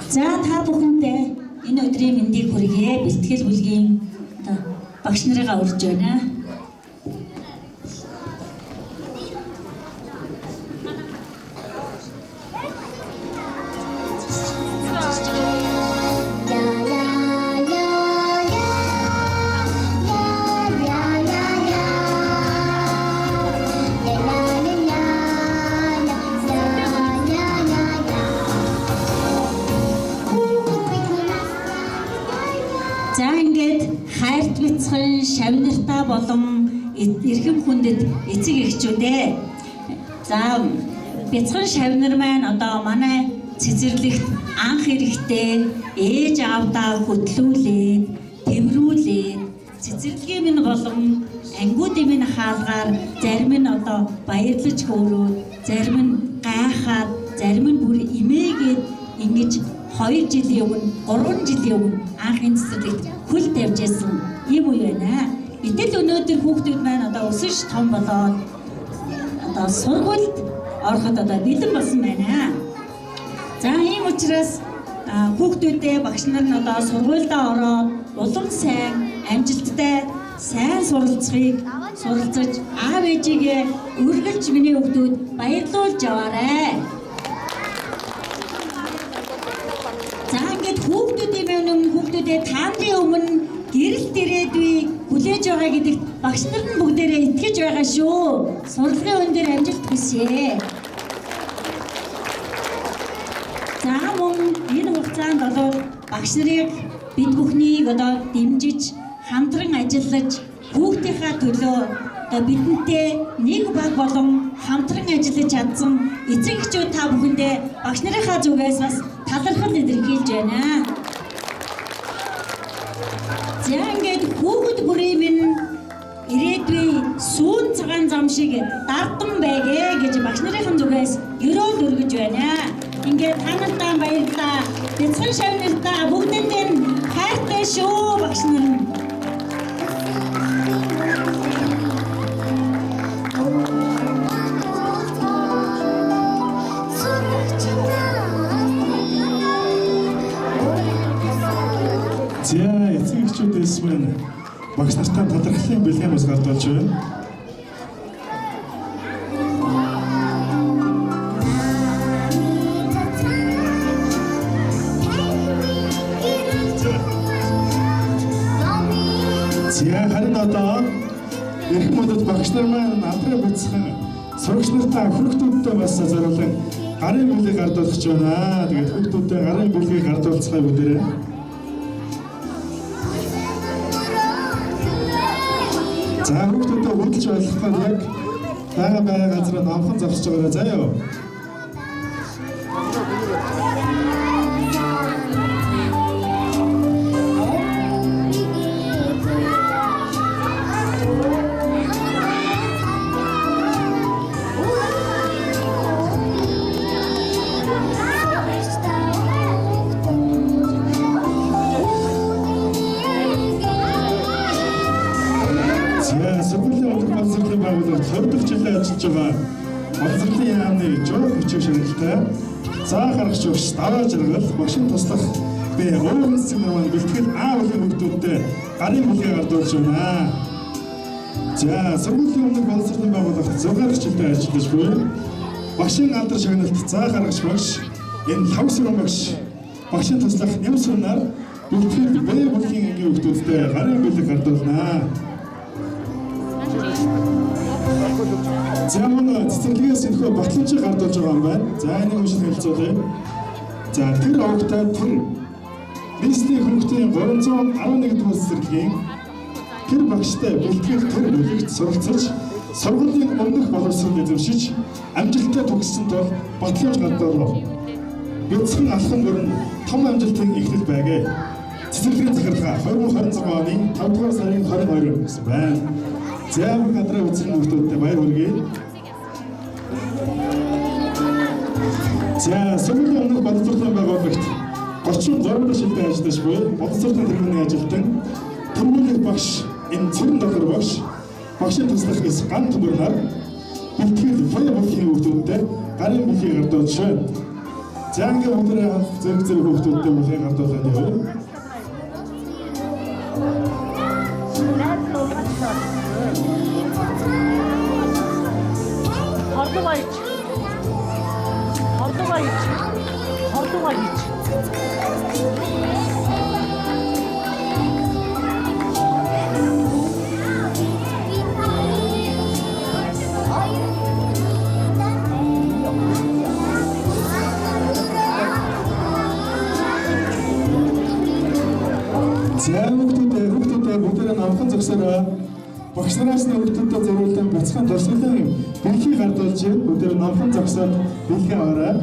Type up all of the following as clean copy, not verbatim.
За та бүхэндээ энэ өдрийн мэндийг хүргье. Бэлтгэл бүлгийн багш нарыгаа урьж байна. За ингээд хайрт бяцхан шавнартаа болон эрхэм хүндэт эцэг эхчүүдээ. За бяцхан шавнар маань одоо манай цэцэрлэгт анх эрэхтэй ээж аавдаа хөтлүүлээд, тэврүүлээд цэцэрлэгийн минь болон ангиудын минь хаалгаар зарим нь одоо баярлаж хөөрөөд, зарим нь гайхаад, зарим нь бүр имээгээд ингэж 2 жилийн өмнө, 3 жилийн өмнө анхны цэцэрлэгт хөл тавьж байсан юм уу байна. Гэтэл өнөөдөр хүүхдүүд маань одоо өсөж том болоод одоо сургуульд ороход одоо бэлэн болсон байна. За ийм учраас хүүхдүүдээ багш нар нь одоо сургуульдаа ороод улам сайн, амжилттай, сайн суралцаж аав ээжигээ үргэлж миний хүүхдүүд баярлуулж яваарай. За ингээд хүүхдүүдээ та нарын өмнө гэрэлт ирээдүй хүлээж байгаа гэдэгт багш нар нь бүгдээрээ итгэж байгаа шүү. Сурлагын өн дээр амжилт хүсье. За мөн энэ хугацаанд болоо багш нарыг бид бүхнийг одоо дэмжиж, хамтран ажиллаж, хүүхдийнхаа төлөө одоо бидэнтэй нэг баг болон хамтран ажиллаж чадсан эцэг эхчүүд та бүхэндээ багш нарынхаа зүгээс бас талархал илэрхийлж байна. За ингээд хүүхэд бүрийн минь ирээдүй сүүн цагаан зам шиг дардан байгээ гэж багш нарын зүгээс ерөөл өргөж байна. Ингээд танартаа баярлалаа. Бяцхан шавнартаа бүгдэндээ хайртай шүү багш нар. За эцэг эхчүүдээс мань багш нартай талархлын бэлгийн бас гардуулж байна. За харин одоо эрх модод багш нар маань амтраа бяцхан сурагч нартай хүүхдүүдтэй бас зориулан гарын бэлгийг гардуулж байна. Тэгээд хүүхдүүдтэй гарын бэлгийг гардуулцгаая бүгдээрээ. За хүүхдүүдэд худалж байлгахад яг байгаа газараа намхан завсаж байгаарай заяа. Сургуулийн өндөр боловсролын байгууллагад 20 дахь жилийн ажиллаж байгаа боловсролын яамны жоо хүчээр шагналтай заах аргач өгч даваа жаргал багшийн туслах бэ өөрийн системээр бэлтгэл аавын хүүхдүүдтэй гарын бүлгийг гардуулж байна. За сургуулийн өндөр боловсролын байгууллагад 6 дахь жилдээ ажиллаж буй багшийн алдар шагналт заах аргач багш энэ лав сүрэн багш багшийн туслах нэм сүрнээр бэлтгэл бэ бүлгийн ангийн хүүхдүүдтэй гарын бүлгийг гардуулна. За манай цэцэрлэгээс энэхүү батламжийг гардуулж байгаа юм байна. За энийг уншиж хэлцүүлье. За тэр овогтой тэр нийслэлийн хүүхдийн 311 дугаар цэцэрлэгийн тэр багштай бэлтгэл тэр бүлэгт суралцаж сургуулийн өмнөх боловсрол эзэмшиж амжилттай төгссөн тул батламж гардуулав. Бяцхан алхам бүрэн том амжилтын эхлэл байгээ. Цэцэрлэгийн захирлага 2026 оны 5 дугаар сарын 22 гэсэн байна. За бүх гадраа үзсэн хүүхдүүдтэй баяр хүргэе. За сургуулийн өмнөх боловсролын байгууллагт 33 дахь жилдээ ажиллаж буй боловсролын тэргүүний ажилтан түргүүлэх багш энэ цэрэн доктор багш багшийн туслах гэс ганц бүрнаар бэлтгэл баяр бүлгийн хүүхдүүдтэй гарын бүлгийг гардуулж байна. За ингээд өнөөдрийн зэрэг хүүхдүүдтэй бүхэн гамтуулаад явъя. За хүүхдүүдээ бүгдээ намхан зогсоорой. Багш нараас нь хүүхдүүдэд зориулсан бяцхан туршлагын бэлхийг гардуулж бүгдээ намхан зогсоод бэлхээ аваарай.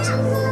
Thank you.